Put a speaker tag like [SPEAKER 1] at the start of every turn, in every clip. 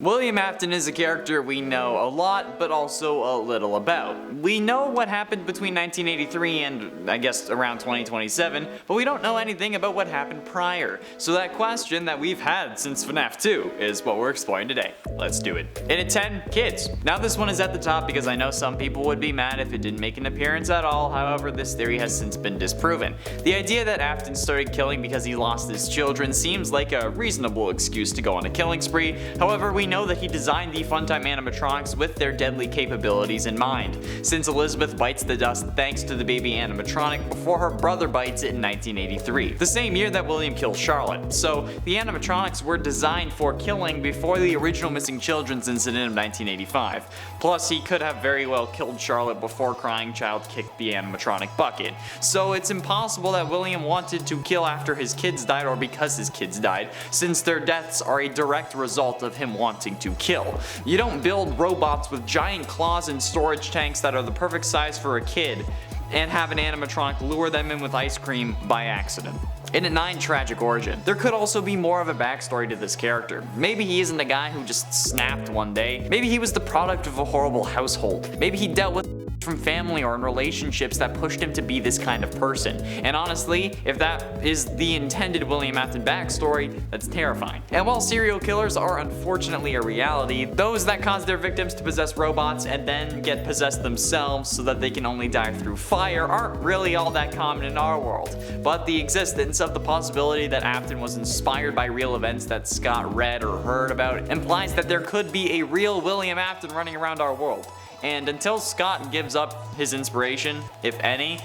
[SPEAKER 1] William Afton is a character we know a lot, but also a little about. We know what happened between 1983 and, I guess, around 2027, but we don't know anything about what happened prior. So that question that we've had since FNAF 2 is what we're exploring today. Let's do it. And at 10, kids. Now this one is at the top because I know some people would be mad if it didn't make an appearance at all, however this theory has since been disproven. The idea that Afton started killing because he lost his children seems like a reasonable excuse to go on a killing spree, however we know that he designed the Funtime animatronics with their deadly capabilities in mind, since Elizabeth bites the dust thanks to the baby animatronic before her brother bites it in 1983, the same year that William killed Charlotte. So the animatronics were designed for killing before the original missing children's incident of 1985. Plus he could have very well killed Charlotte before crying child kicked the animatronic bucket. So it's impossible that William wanted to kill after his kids died or because his kids died, since their deaths are a direct result of him wanting to kill. You don't build robots with giant claws and storage tanks that are the perfect size for a kid and have an animatronic lure them in with ice cream by accident. And at 9, tragic origin. There could also be more of a backstory to this character. Maybe he isn't a guy who just snapped one day. Maybe he was the product of a horrible household. Maybe he dealt with from family or in relationships that pushed him to be this kind of person. And honestly, if that is the intended William Afton backstory, that's terrifying. And while serial killers are unfortunately a reality, those that cause their victims to possess robots and then get possessed themselves so that they can only die through fire aren't really all that common in our world. But the existence of the possibility that Afton was inspired by real events that Scott read or heard about implies that there could be a real William Afton running around our world. And until Scott gives up his inspiration, if any,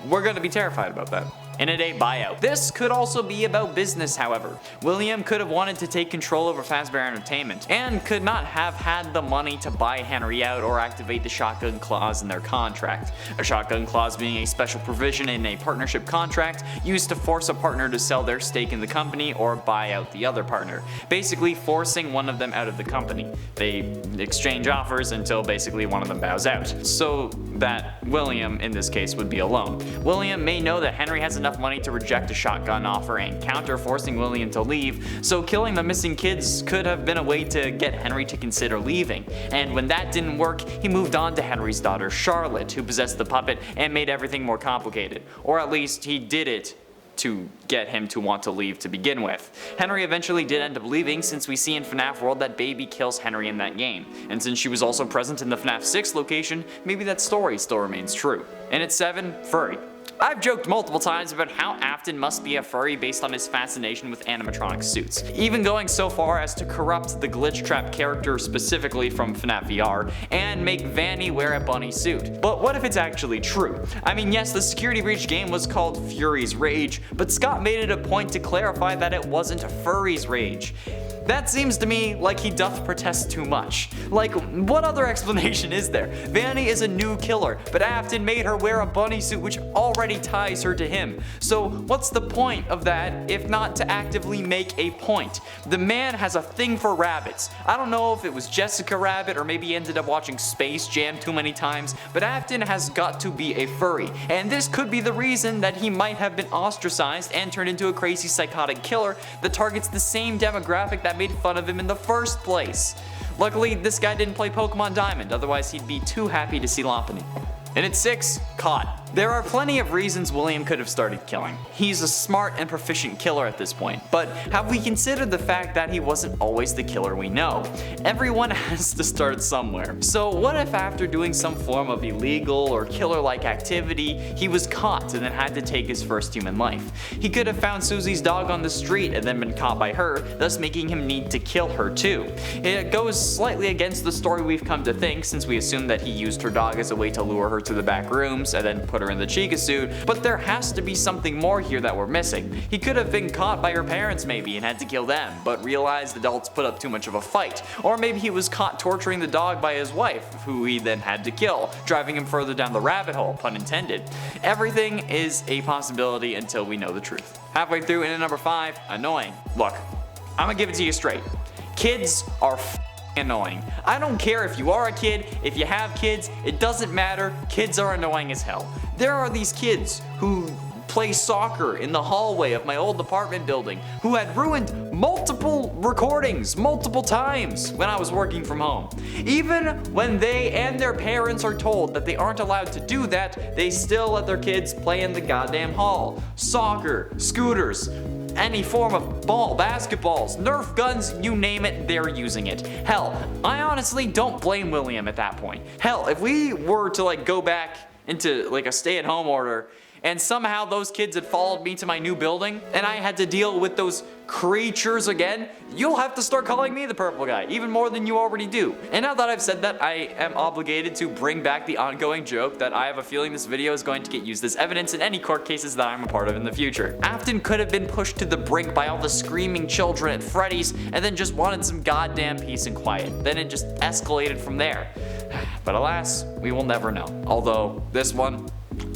[SPEAKER 1] we're gonna be terrified about that. And at 8, buyout. This could also be about business, however. William could have wanted to take control over Fazbear Entertainment, and could not have had the money to buy Henry out or activate the shotgun clause in their contract. A shotgun clause being a special provision in a partnership contract used to force a partner to sell their stake in the company or buy out the other partner, basically forcing one of them out of the company. They exchange offers until basically one of them bows out, so that William, in this case, would be alone. William may know that Henry has enough money to reject a shotgun offer and counter, forcing William to leave, so killing the missing kids could have been a way to get Henry to consider leaving. And when that didn't work, he moved on to Henry's daughter Charlotte, who possessed the puppet and made everything more complicated. Or at least he did it to get him to want to leave to begin with. Henry eventually did end up leaving, since we see in FNAF World that Baby kills Henry in that game. And since she was also present in the FNAF 6 location, maybe that story still remains true. And at 7, furry. I've joked multiple times about how Afton must be a furry based on his fascination with animatronic suits, even going so far as to corrupt the Glitch Trap character specifically from FNAF VR and make Vanny wear a bunny suit. But what if it's actually true? I mean, yes, the security breach game was called Fury's Rage, but Scott made it a point to clarify that it wasn't Furry's Rage. That seems to me like he doth protest too much. Like, what other explanation is there? Vanny is a new killer, but Afton made her wear a bunny suit which already ties her to him. So what's the point of that if not to actively make a point? The man has a thing for rabbits. I don't know if it was Jessica Rabbit or maybe he ended up watching Space Jam too many times, but Afton has got to be a furry. And this could be the reason that he might have been ostracized and turned into a crazy psychotic killer that targets the same demographic that made fun of him in the first place. Luckily, this guy didn't play Pokemon Diamond, otherwise he'd be too happy to see Lopunny. And at 6, caught. There are plenty of reasons William could have started killing. He's a smart and proficient killer at this point, but have we considered the fact that he wasn't always the killer we know? Everyone has to start somewhere. So what if after doing some form of illegal or killer-like activity, he was caught and then had to take his first human life? He could have found Susie's dog on the street and then been caught by her, thus making him need to kill her too. It goes slightly against the story we've come to think, since we assume that he used her dog as a way to lure her to the back rooms and then put her in the Chica suit, but there has to be something more here that we're missing. He could have been caught by her parents maybe and had to kill them, but realized adults put up too much of a fight. Or maybe he was caught torturing the dog by his wife, who he then had to kill, driving him further down the rabbit hole, pun intended. Everything is a possibility until we know the truth. Halfway through, in at number 5, annoying. Look, I'm gonna give it to you straight. Kids are annoying. I don't care if you are a kid, if you have kids, it doesn't matter, kids are annoying as hell. There are these kids who play soccer in the hallway of my old apartment building who had ruined multiple recordings, multiple times when I was working from home. Even when they and their parents are told that they aren't allowed to do that, they still let their kids play in the goddamn hall. Soccer, scooters, any form of ball, basketballs, Nerf guns, you name it, they're using it. Hell, I honestly don't blame William at that point. Hell, if we were to go back into a stay-at-home order and somehow those kids had followed me to my new building and I had to deal with those creatures again, you'll have to start calling me the purple guy, even more than you already do. And now that I've said that, I am obligated to bring back the ongoing joke that I have a feeling this video is going to get used as evidence in any court cases that I'm a part of in the future. Afton could have been pushed to the brink by all the screaming children at Freddy's and then just wanted some goddamn peace and quiet. Then it just escalated from there. But alas, we will never know. Although, this one,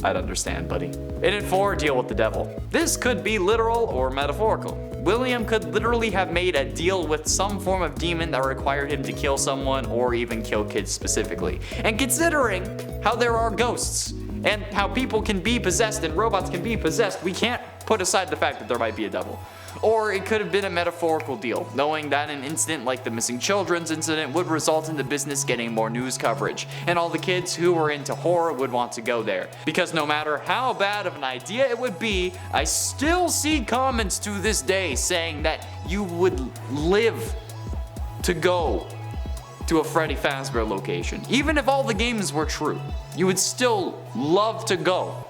[SPEAKER 1] I'd understand, buddy. In it 4, deal with the devil. This could be literal or metaphorical. William could literally have made a deal with some form of demon that required him to kill someone or even kill kids specifically. And considering how there are ghosts and how people can be possessed and robots can be possessed, we can't put aside the fact that there might be a devil. Or it could have been a metaphorical deal, knowing that an incident like the missing children's incident would result in the business getting more news coverage, and all the kids who were into horror would want to go there. Because no matter how bad of an idea it would be, I still see comments to this day saying that you would live to go to a Freddy Fazbear location. Even if all the games were true, you would still love to go,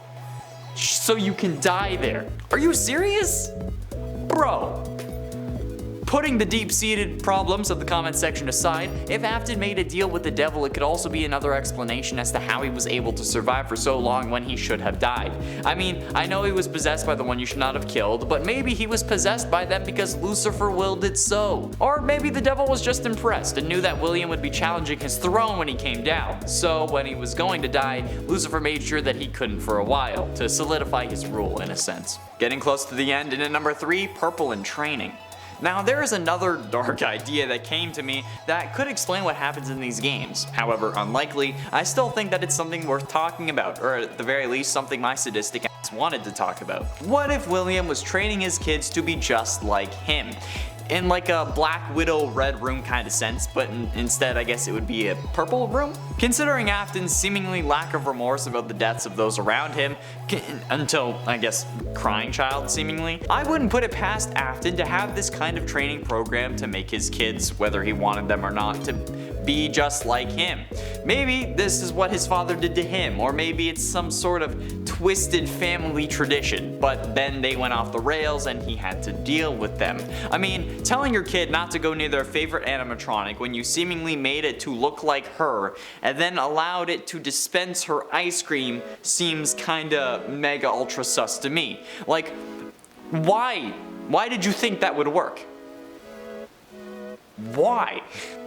[SPEAKER 1] so you can die there. Are you serious? Bro. Putting the deep-seated problems of the comment section aside, if Afton made a deal with the devil, it could also be another explanation as to how he was able to survive for so long when he should have died. I mean, I know he was possessed by the one you should not have killed, but maybe he was possessed by them because Lucifer willed it so. Or maybe the devil was just impressed and knew that William would be challenging his throne when he came down. So when he was going to die, Lucifer made sure that he couldn't for a while, to solidify his rule in a sense. Getting close to the end, and at number 3, purple in training. Now, there is another dark idea that came to me that could explain what happens in these games. However unlikely, I still think that it's something worth talking about, or at the very least something my sadistic ass wanted to talk about. What if William was training his kids to be just like him? In a Black Widow Red Room kind of sense, but instead I guess it would be a purple room? Considering Afton's seemingly lack of remorse about the deaths of those around him, until, I guess, crying child seemingly, I wouldn't put it past Afton to have this kind of training program to make his kids, whether he wanted them or not, to be just like him. Maybe this is what his father did to him, or maybe it's some sort of twisted family tradition, but then they went off the rails and he had to deal with them. I mean, telling your kid not to go near their favorite animatronic when you seemingly made it to look like her and then allowed it to dispense her ice cream seems kinda mega ultra sus to me. Why? Why did you think that would work? Why?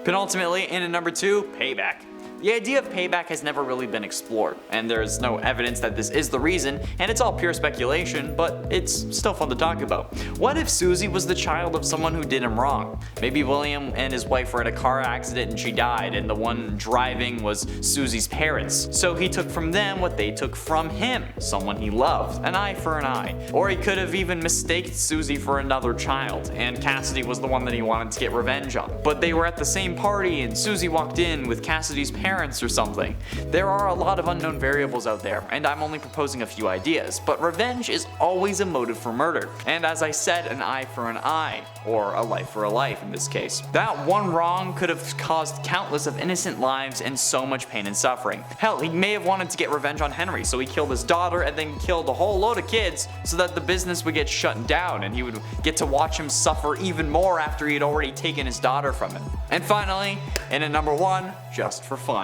[SPEAKER 1] Penultimately, in at number 2, payback. The idea of payback has never really been explored, and there's no evidence that this is the reason, and it's all pure speculation, but it's still fun to talk about. What if Susie was the child of someone who did him wrong? Maybe William and his wife were in a car accident and she died, and the one driving was Susie's parents. So he took from them what they took from him, someone he loved, an eye for an eye. Or he could have even mistaked Susie for another child, and Cassidy was the one that he wanted to get revenge on. But they were at the same party, and Susie walked in with Cassidy's parents or something. There are a lot of unknown variables out there, and I'm only proposing a few ideas, but revenge is always a motive for murder. And as I said, an eye for an eye, or a life for a life in this case. That one wrong could have caused countless of innocent lives and so much pain and suffering. Hell, he may have wanted to get revenge on Henry, so he killed his daughter and then killed a whole load of kids so that the business would get shut down and he would get to watch him suffer even more after he had already taken his daughter from him. And finally, in at number 1, just for fun.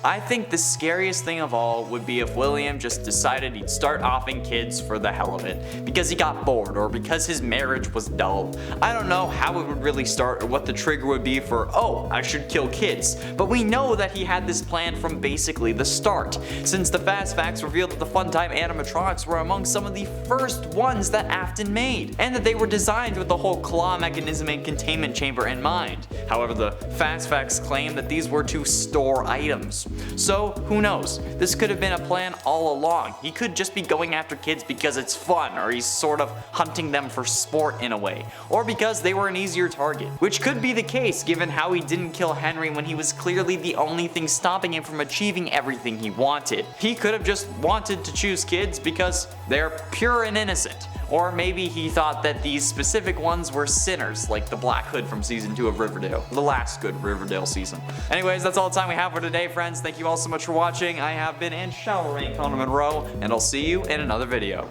[SPEAKER 1] I think the scariest thing of all would be if William just decided he'd start offing kids for the hell of it, because he got bored or because his marriage was dull. I don't know how it would really start or what the trigger would be for, oh, I should kill kids, but we know that he had this plan from basically the start, since the fast facts revealed that the Funtime animatronics were among some of the first ones that Afton made, and that they were designed with the whole claw mechanism and containment chamber in mind. However, the fast facts claim that these were to store items, So who knows? This could have been a plan all along. He could just be going after kids because it's fun, or he's sort of hunting them for sport in a way, or because they were an easier target. Which could be the case given how he didn't kill Henry when he was clearly the only thing stopping him from achieving everything he wanted. He could have just wanted to choose kids because they're pure and innocent. Or maybe he thought that these specific ones were sinners, like the Black Hood from season 2 of Riverdale. The last good Riverdale season. Anyways, that's all the time we have for today, friends. Thank you all so much for watching. I have been and shall remain Conan Monroe, and I'll see you in another video.